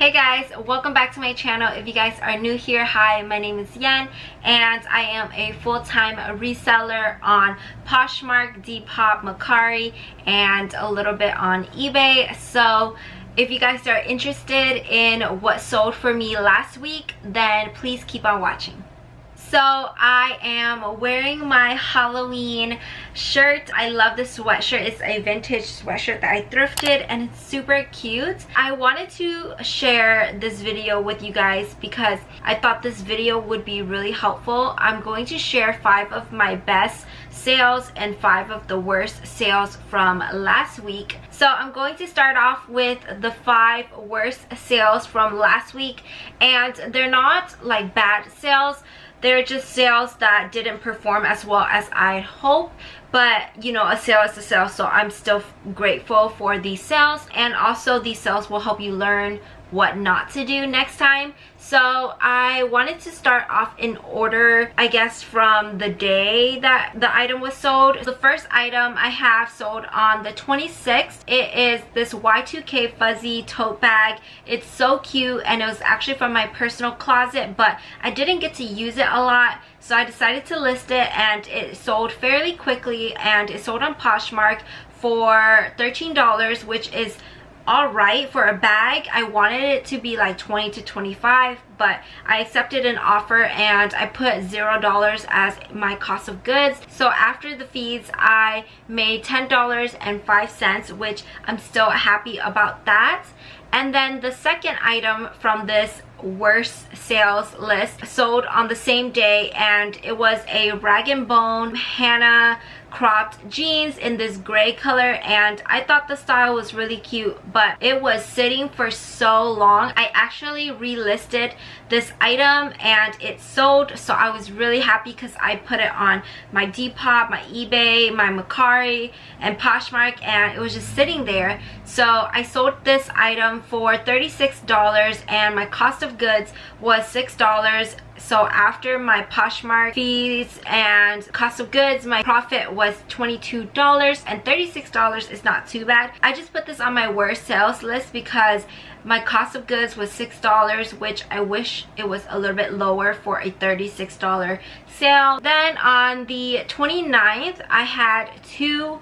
Hey guys, welcome back to my channel. If you guys are new here, hi, my name is Yen and I am a full-time reseller on Poshmark, Depop, Mercari, and a little bit on eBay. So if you guys are interested in what sold for me last week, then please keep on watching. So I am wearing my Halloween shirt. I love this sweatshirt. It's a vintage sweatshirt that I thrifted and it's super cute. I wanted to share this video with you guys because I thought this video would be really helpful. I'm going to share 5 of my best sales and 5 of the worst sales from last week. So I'm going to start off with the 5 worst sales from last week, and they're not like bad sales. They're just sales that didn't perform as well as I hope, but you know, a sale is a sale, so I'm still grateful for these sales, and also these sales will help you learn what not to do next time. So I wanted to start off in order, I guess, from the day that the item was sold. The first item I have sold on the 26th. It is this Y2K fuzzy tote bag. It's so cute and it was actually from my personal closet, but I didn't get to use it a lot. So I decided to list it, and it sold fairly quickly, and it sold on Poshmark for $13, which is alright for a bag. I wanted it to be like 20 to 25, but I accepted an offer and I put $0 as my cost of goods. So after the fees, I made $10.05, which I'm still happy about that. And then the second item from this worst sales list sold on the same day, and it was a rag and bone Hannah cropped jeans in this gray color, and I thought the style was really cute, but it was sitting for so long. I actually relisted this item and it sold, so I was really happy because I put it on my Depop, my eBay, my Mercari, and Poshmark, and it was just sitting there. So I sold this item for $36 and my cost of goods was $6. So after my Poshmark fees and cost of goods, my profit was $22, and $36 is not too bad. I just put this on my worst sales list because my cost of goods was $6, which I wish it was a little bit lower for a $36 sale. Then on the 29th, I had 2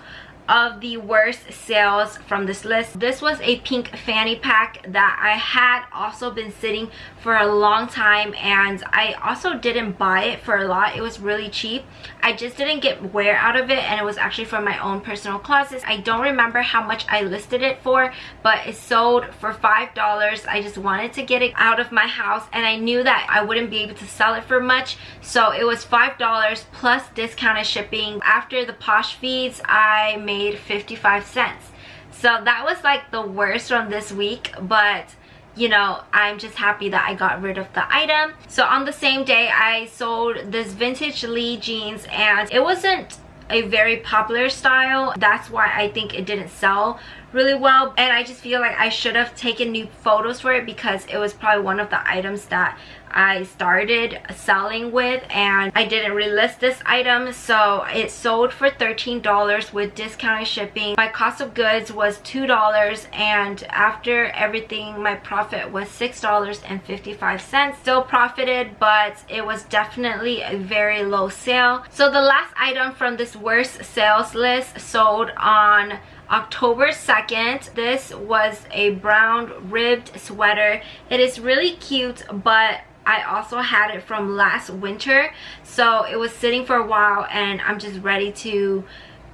of the worst sales from this list. This was a pink fanny pack that I had also been sitting for a long time, and I also didn't buy it for a lot. It was really cheap. I just didn't get wear out of it, and it was actually from my own personal closet. I don't remember how much I listed it for, but it sold for $5. I just wanted to get it out of my house, and I knew that I wouldn't be able to sell it for much, so it was $5 plus discounted shipping. After the Posh fees, I made 55 cents. So that was like the worst from this week, but you know, I'm just happy that I got rid of the item. So on the same day, I sold this vintage Lee jeans, and it wasn't a very popular style. That's why I think it didn't sell really well, and I just feel like I should have taken new photos for it because it was probably one of the items that I started selling with, and I didn't relist this item. So it sold for $13 with discounted shipping. My cost of goods was $2, and after everything, my profit was $6.55. Still profited, but it was definitely a very low sale. So the last item from this worst sales list sold on October 2nd. This was a brown ribbed sweater. It is really cute, but I also had it from last winter, so it was sitting for a while, and I'm just ready to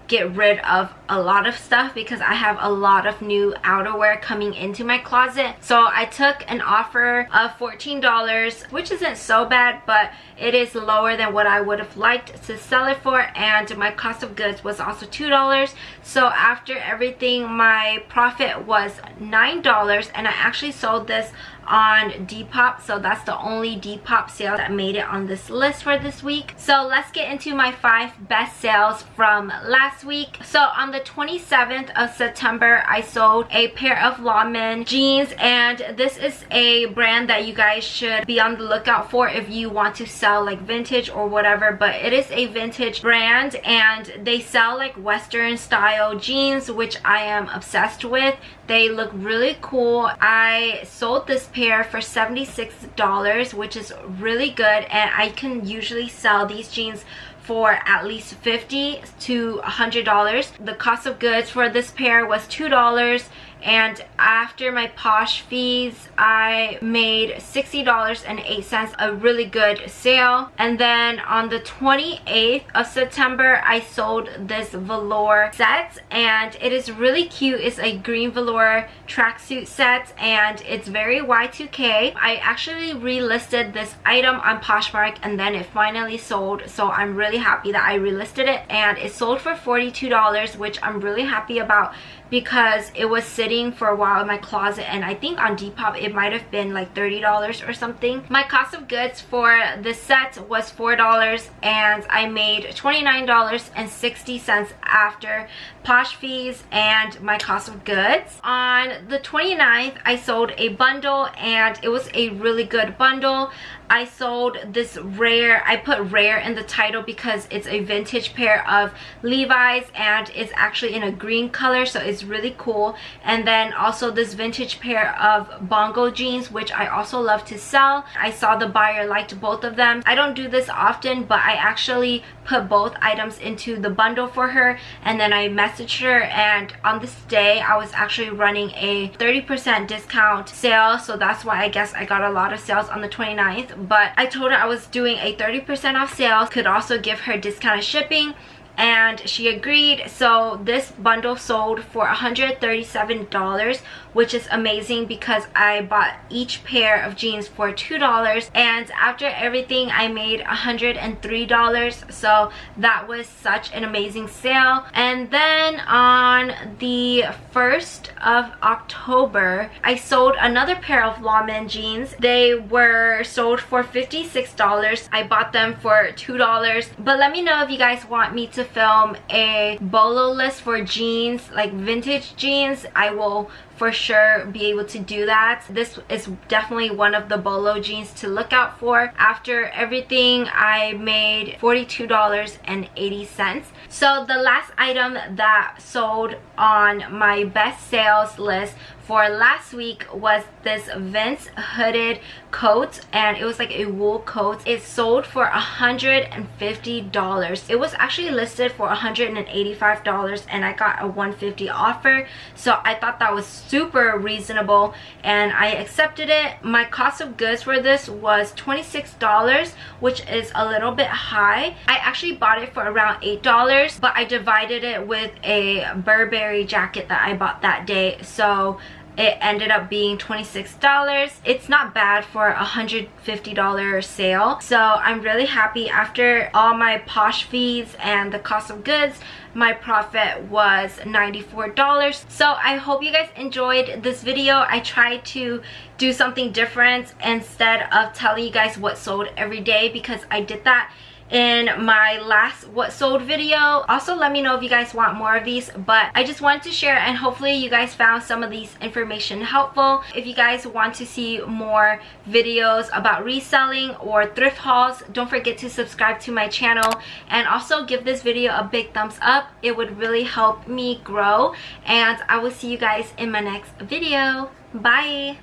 get rid of a lot of stuff because I have a lot of new outerwear coming into my closet. So I took an offer of $14, which isn't so bad, but it is lower than what I would have liked to sell it for, and my cost of goods was also $2. So after everything, my profit was $9, and I actually sold this on Depop, so that's the only Depop sale that made it on this list for this week. So let's get into my 5 best sales from last last week. So on the 27th of September, I sold a pair of Lawman jeans, and this is a brand that you guys should be on the lookout for if you want to sell like vintage or whatever. But it is a vintage brand, and they sell like Western style jeans, which I am obsessed with. They look really cool. I sold this pair for $76, which is really good, and I can usually sell these jeans for at least $50 to $100. The cost of goods for this pair was $2, and after my Posh fees, I made $60.08, a really good sale. And then on the 28th of September, I sold this velour set, and it is really cute. It's a green velour tracksuit set, and it's very Y2K. I actually relisted this item on Poshmark, and then it finally sold, so I'm really happy that I relisted it, and it sold for $42, which I'm really happy about because it was sitting for a while in my closet, and I think on Depop it might have been like $30 or something. My cost of goods for this set was $4, and I made $29.60 after Posh fees and my cost of goods. On the 29th, I sold a bundle, and it was a really good bundle. I sold this rare, I put rare in the title because it's a vintage pair of Levi's, and it's actually in a green color, so it's really cool. And then also this vintage pair of Bongo jeans, which I also love to sell. I saw the buyer liked both of them. I don't do this often, but I actually put both items into the bundle for her, and then I messaged her, and on this day I was actually running a 30% discount sale, so that's why I guess I got a lot of sales on the 29th. But I told her I was doing a 30% off sale, could also give her discounted shipping, and she agreed. So this bundle sold for $137, which is amazing because I bought each pair of jeans for $2, and after everything I made $103, so that was such an amazing sale. And then on the 1st of October, I sold another pair of Lawman jeans. They were sold for $56. I bought them for $2, but let me know if you guys want me to film a bolo list for jeans, like vintage jeans. I will for sure be able to do that. This is definitely one of the bolo jeans to look out for. After everything, I made $42.80. So the last item that sold on my best sales list for last week was this VIDS hooded coat, and it was like a wool coat. It sold for $150. It was actually listed for $185, and I got a $150 offer, so I thought that was super reasonable, and I accepted it. My cost of goods for this was $26, which is a little bit high. I actually bought it for around $8, but I divided it with a Burberry jacket that I bought that day, so it ended up being $26. It's not bad for a $150 sale, so I'm really happy. After all my Posh fees and the cost of goods, my profit was $94. So I hope you guys enjoyed this video. I tried to do something different instead of telling you guys what sold every day, because I did that in my last what sold video. Also, let me know if you guys want more of these, but I just wanted to share, and hopefully you guys found some of these information helpful. If you guys want to see more videos about reselling or thrift hauls, don't forget to subscribe to my channel, and also give this video a big thumbs up. It would really help me grow, and I will see you guys in my next video. Bye.